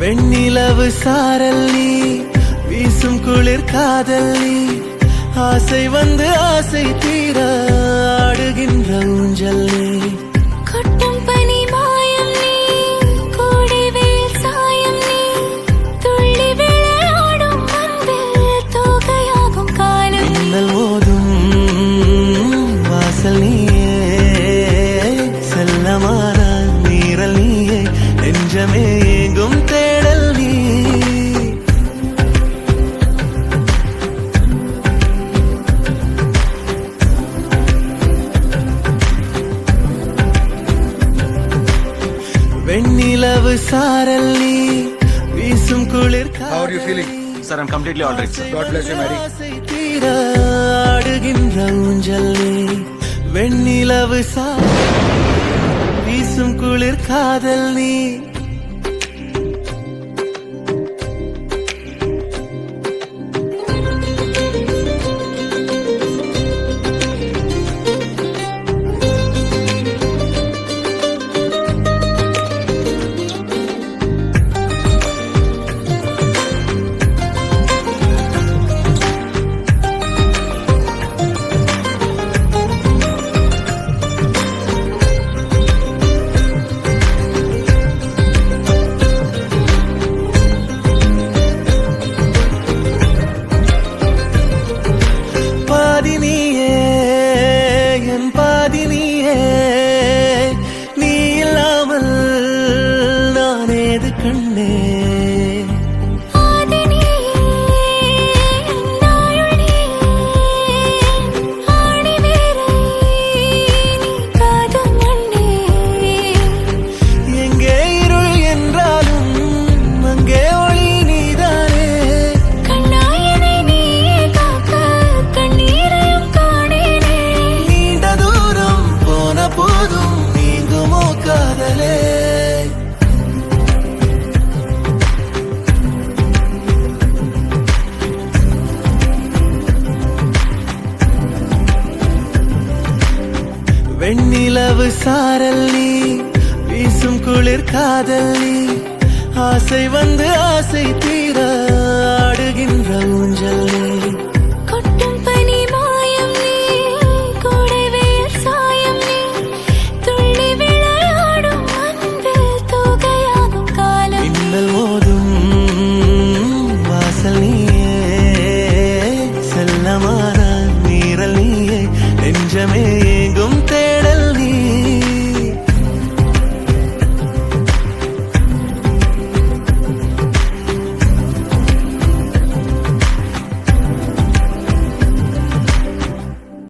வெண்ணிலவு சாரல் நீ வீசும் குளிர் காதல் நீ ஆசை வந்து ஆசை தீர ஆடுகின்ற ஊஞ்சல் நீ கொட்டும் பனி மாயம் நீ கூடிவேல் சாயம் நீ துள்ளி விளையாடும் அன்பில் தோகையாகும் காலம் மின்னல் மோதும் வாசல் நீயே செல்லமான நீரல் நீயே நெஞ்சமே எங்கும் தேடல் நீ வெண்ணிலவு சாரல் நீ வீசும் குளிர் How are you feeling? Sir, I'm completely all right, sir. God bless you, Mary. ஆசை தீர ஆடுகின்ற ஊஞ்சல் நீ வெண்ணிலவு வீசும் குளிர் காதல் நீ நீ இல்லாமல் நான் ஏது கண்ணே எங்கே இருள் என்றாலும் அங்கே ஒளி நீதானே நீண்ட தூரம் போன போதும் நீங்குமோ காதலே வெண்ணிலவு சாரல் நீ வீசும் குளிர் காதல் நீ ஆசை வந்து ஆசை தீர ஆடுகின்ற ஊஞ்சல்